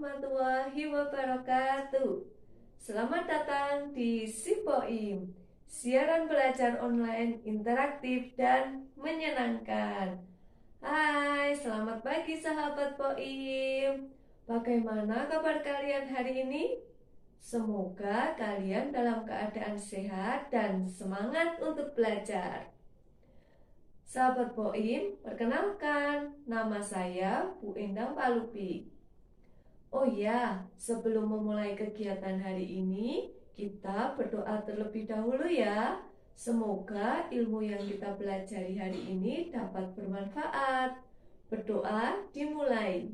warahmatullahi wabarakatuh. Selamat datang di SIPOIM, siaran belajar online interaktif dan menyenangkan. Hai, selamat pagi sahabat POIM. Bagaimana kabar kalian hari ini? Semoga kalian dalam keadaan sehat dan semangat untuk belajar. Sahabat POIM, perkenalkan, nama saya Bu Endang Palupi. Oh ya, sebelum memulai kegiatan hari ini, kita berdoa terlebih dahulu ya. Semoga ilmu yang kita pelajari hari ini dapat bermanfaat. Berdoa dimulai.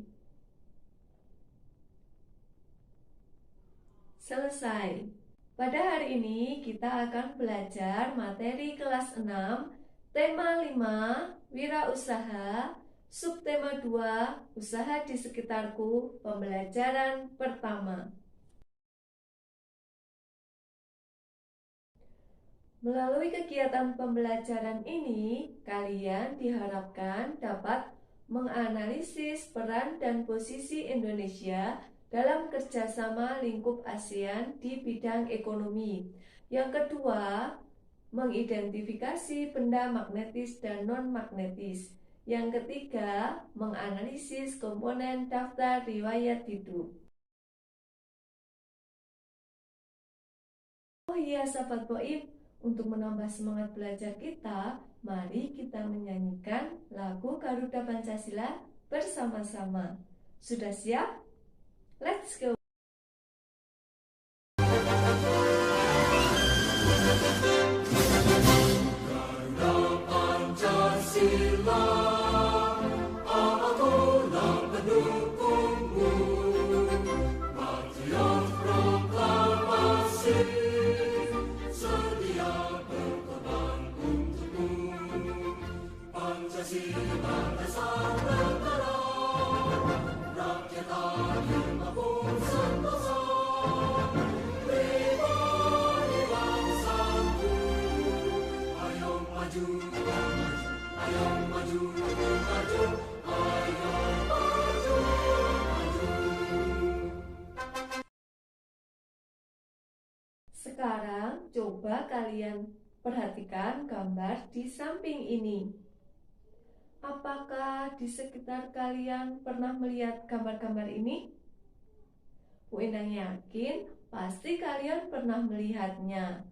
Selesai. Pada hari ini kita akan belajar materi kelas 6, tema 5, wirausaha, subtema 2, usaha di sekitarku, pembelajaran pertama. Melalui kegiatan pembelajaran ini, kalian diharapkan dapat menganalisis peran dan posisi Indonesia dalam kerjasama lingkup ASEAN di bidang ekonomi. Yang kedua, mengidentifikasi benda magnetis dan non-magnetis. Yang ketiga, menganalisis komponen daftar riwayat hidup. Oh iya, sahabat POIM, untuk menambah semangat belajar kita, mari kita menyanyikan lagu Garuda Pancasila bersama-sama. Sudah siap? Let's go! Sekarang coba kalian perhatikan gambar di samping ini. Apakah di sekitar kalian pernah melihat gambar-gambar ini? Bu Endang yakin pasti kalian pernah melihatnya.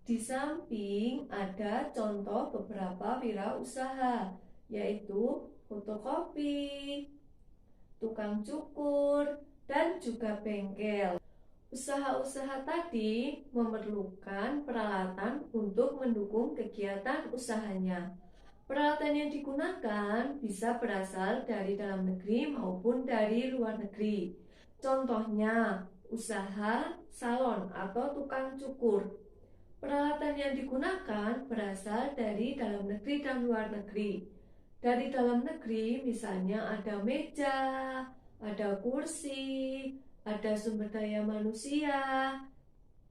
Di samping ada contoh beberapa wirausaha, yaitu fotokopi, tukang cukur, dan juga bengkel. Usaha-usaha tadi memerlukan peralatan untuk mendukung kegiatan usahanya. Peralatan yang digunakan bisa berasal dari dalam negeri maupun dari luar negeri. Contohnya, usaha salon atau tukang cukur. Peralatan yang digunakan berasal dari dalam negeri dan luar negeri. Dari dalam negeri misalnya ada meja, ada kursi, ada sumber daya manusia,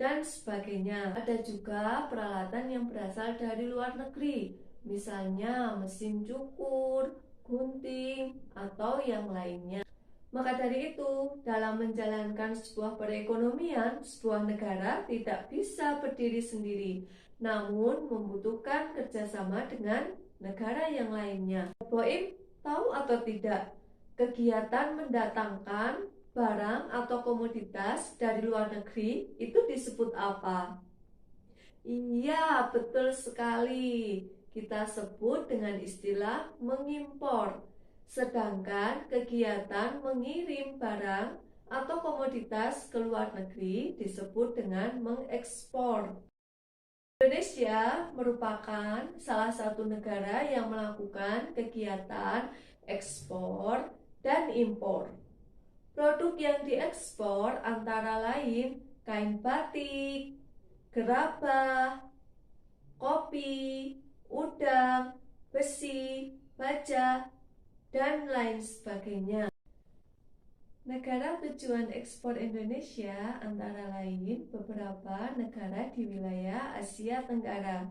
dan sebagainya. Ada juga peralatan yang berasal dari luar negeri, misalnya mesin cukur, gunting, atau yang lainnya. Maka dari itu, dalam menjalankan sebuah perekonomian, sebuah negara tidak bisa berdiri sendiri, namun membutuhkan kerjasama dengan negara yang lainnya. Boim, tahu atau tidak, kegiatan mendatangkan barang atau komoditas dari luar negeri itu disebut apa? Iya, betul sekali. Kita sebut dengan istilah mengimpor. Sedangkan kegiatan mengirim barang atau komoditas ke luar negeri disebut dengan mengekspor. Indonesia merupakan salah satu negara yang melakukan kegiatan ekspor dan impor. Produk yang diekspor antara lain kain batik, gerabah, kopi, udang, besi, baja, dan lain sebagainya. Negara tujuan ekspor Indonesia antara lain beberapa negara di wilayah Asia Tenggara.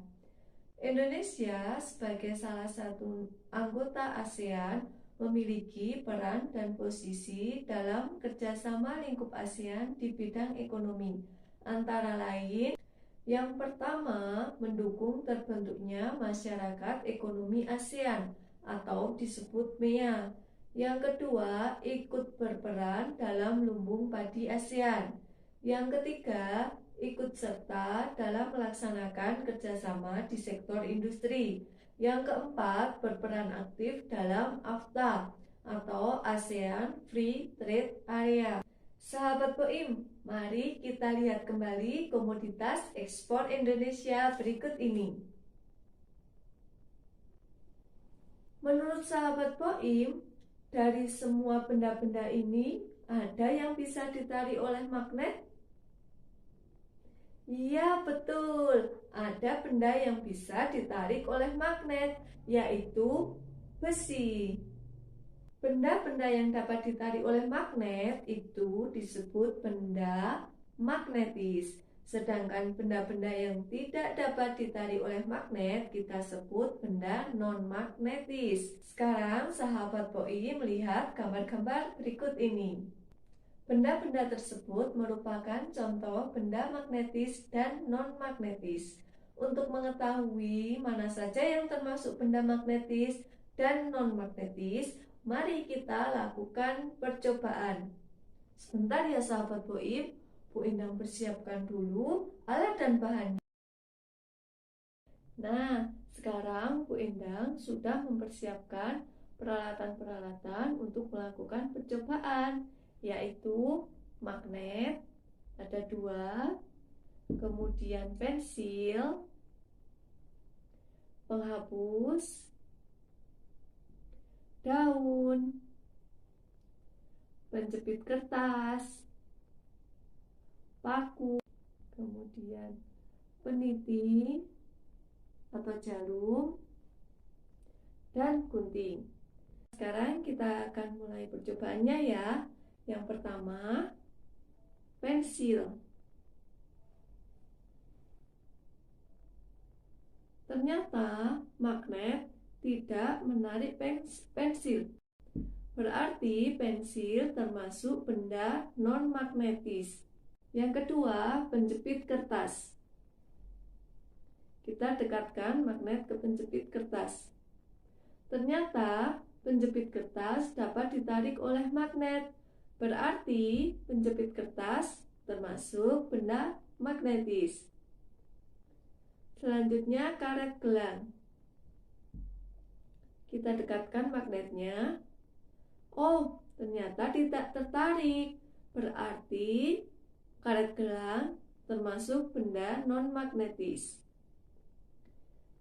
Indonesia sebagai salah satu anggota ASEAN memiliki peran dan posisi dalam kerjasama lingkup ASEAN di bidang ekonomi. Antara lain, yang pertama, mendukung terbentuknya Masyarakat Ekonomi ASEAN atau disebut MEA. Yang kedua, ikut berperan dalam lumbung padi ASEAN. Yang ketiga, ikut serta dalam melaksanakan kerjasama di sektor industri. Yang keempat, berperan aktif dalam AFTA atau ASEAN Free Trade Area. Sahabat Poim, mari kita lihat kembali komoditas ekspor Indonesia berikut ini. Menurut sahabat Poim, dari semua benda-benda ini, ada yang bisa ditarik oleh magnet? Iya, betul. Ada benda yang bisa ditarik oleh magnet, yaitu besi. Benda-benda yang dapat ditarik oleh magnet itu disebut benda magnetis. Sedangkan benda-benda yang tidak dapat ditarik oleh magnet kita sebut benda non-magnetis. Sekarang sahabat Poi melihat gambar-gambar berikut ini. Benda-benda tersebut merupakan contoh benda magnetis dan non-magnetis. Untuk mengetahui mana saja yang termasuk benda magnetis dan non-magnetis, mari kita lakukan percobaan. Sebentar ya sahabat Boim, Bu Endang persiapkan dulu alat dan bahannya. Nah, sekarang Bu Endang sudah mempersiapkan peralatan-peralatan untuk melakukan percobaan, yaitu magnet, ada 2, kemudian pensil, penghapus, daun, penjepit kertas, paku, kemudian peniti atau jarum, dan gunting. Sekarang kita akan mulai percobaannya ya. Yang pertama, pensil. Ternyata magnet tidak menarik pensil. Berarti pensil termasuk benda non-magnetis. Yang kedua, penjepit kertas. Kita dekatkan magnet ke penjepit kertas. Ternyata penjepit kertas dapat ditarik oleh magnet. Berarti penjepit kertas termasuk benda magnetis. Selanjutnya karet gelang. Kita dekatkan magnetnya. Oh, ternyata tidak tertarik. Berarti karet gelang termasuk benda non-magnetis.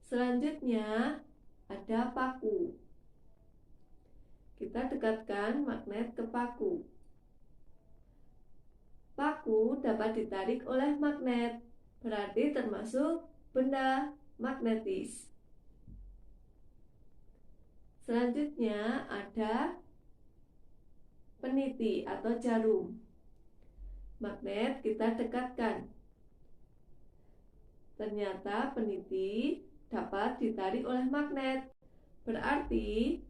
Selanjutnya ada paku. Kita dekatkan magnet ke paku. Paku dapat ditarik oleh magnet. Berarti termasuk benda magnetis. Selanjutnya ada peniti atau jarum. Magnet kita dekatkan. Ternyata peniti dapat ditarik oleh magnet. Berarti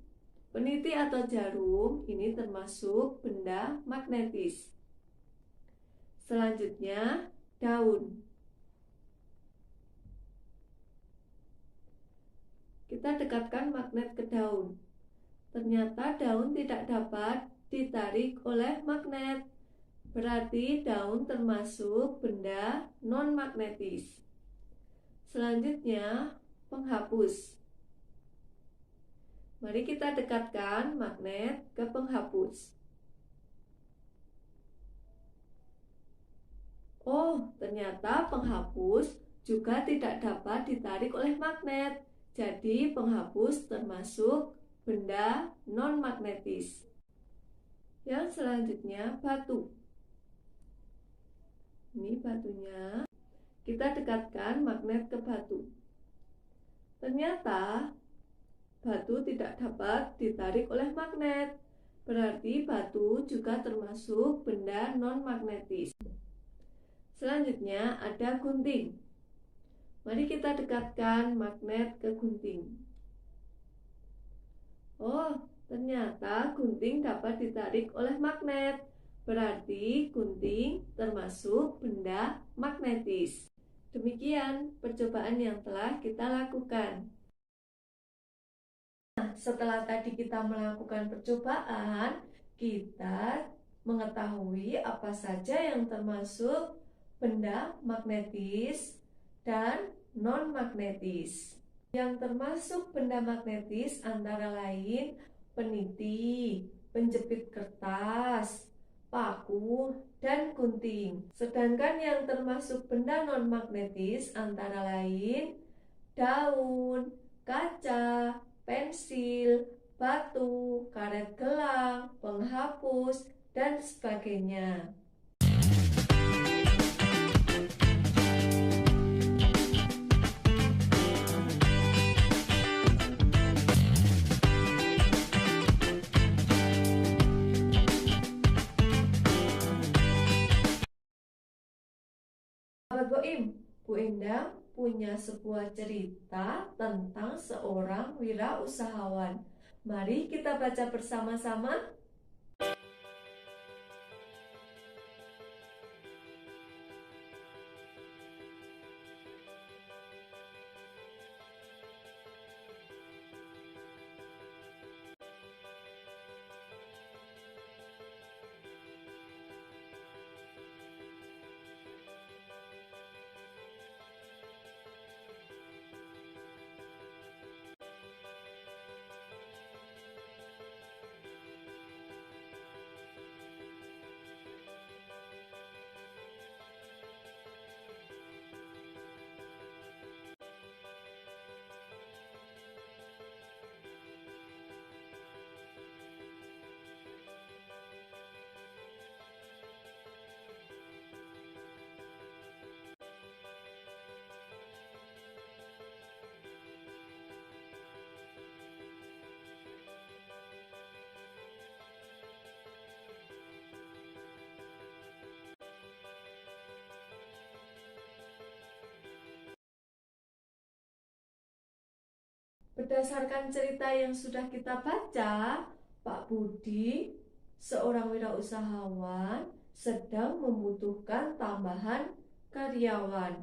peniti atau jarum ini termasuk benda magnetis. Selanjutnya daun. Kita dekatkan magnet ke daun. Ternyata daun tidak dapat ditarik oleh magnet. Berarti daun termasuk benda non-magnetis. Selanjutnya, penghapus. Mari kita dekatkan magnet ke penghapus. Oh, ternyata penghapus juga tidak dapat ditarik oleh magnet. Jadi penghapus termasuk benda non-magnetis. Yang selanjutnya batu. Ini batunya. Kita dekatkan magnet ke batu. Ternyata batu tidak dapat ditarik oleh magnet. Berarti batu juga termasuk benda non-magnetis. Selanjutnya ada gunting. Mari kita dekatkan magnet ke gunting. Oh, Ternyata gunting dapat ditarik oleh magnet. Berarti gunting termasuk benda magnetis. Demikian percobaan yang telah kita lakukan. Nah, setelah tadi kita melakukan percobaan, kita mengetahui apa saja yang termasuk benda magnetis dan non-magnetis. Yang termasuk benda magnetis antara lain peniti, penjepit kertas, paku, dan gunting. Sedangkan yang termasuk benda non-magnetis antara lain daun, kaca, pensil, batu, karet gelang, penghapus, dan sebagainya. Sahabat Boim, Bu Endang punya sebuah cerita tentang seorang wirausahawan. Mari kita baca bersama-sama. Berdasarkan cerita yang sudah kita baca, Pak Budi, seorang wirausahawan, sedang membutuhkan tambahan karyawan.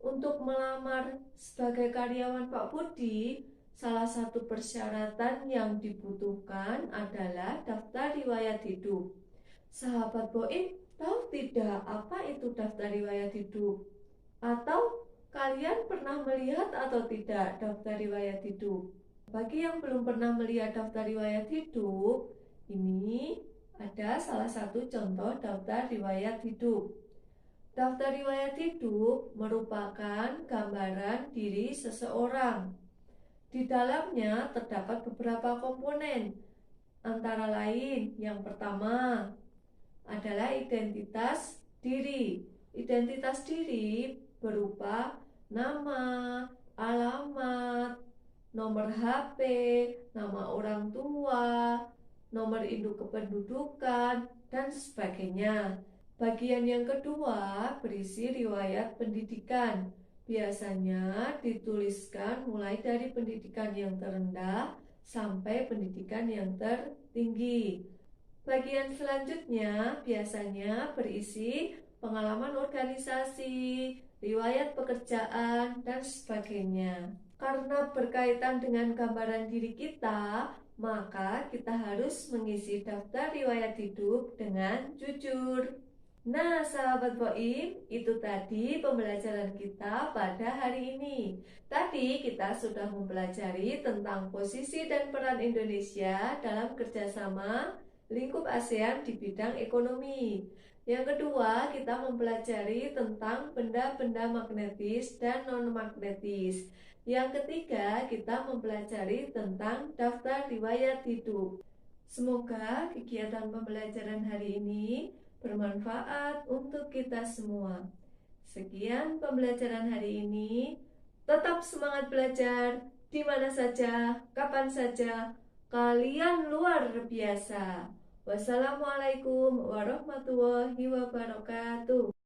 Untuk melamar sebagai karyawan Pak Budi, salah satu persyaratan yang dibutuhkan adalah daftar riwayat hidup. Sahabat Boim, tahu tidak apa itu daftar riwayat hidup? Atau kalian pernah melihat atau tidak daftar riwayat hidup? Bagi yang belum pernah melihat daftar riwayat hidup, ini ada salah satu contoh daftar riwayat hidup. Daftar riwayat hidup merupakan gambaran diri seseorang. Di dalamnya terdapat beberapa komponen, antara lain yang pertama adalah identitas diri. Identitas diri berupa nama, alamat, nomor HP, nama orang tua, nomor induk kependudukan, dan sebagainya. Bagian yang kedua berisi riwayat pendidikan. Biasanya dituliskan mulai dari pendidikan yang terendah sampai pendidikan yang tertinggi. Bagian selanjutnya biasanya berisi pengalaman organisasi, riwayat pekerjaan, dan sebagainya. Karena berkaitan dengan gambaran diri kita, maka kita harus mengisi daftar riwayat hidup dengan jujur. Nah, sahabat Boim, itu tadi pembelajaran kita pada hari ini. Tadi kita sudah mempelajari tentang posisi dan peran Indonesia dalam kerjasama lingkup ASEAN di bidang ekonomi. Yang kedua, kita mempelajari tentang benda-benda magnetis dan non-magnetis. Yang ketiga, kita mempelajari tentang daftar riwayat hidup. Semoga kegiatan pembelajaran hari ini bermanfaat untuk kita semua. Sekian pembelajaran hari ini. Tetap semangat belajar di mana saja, kapan saja. Kalian luar biasa. Wassalamualaikum warahmatullahi wabarakatuh.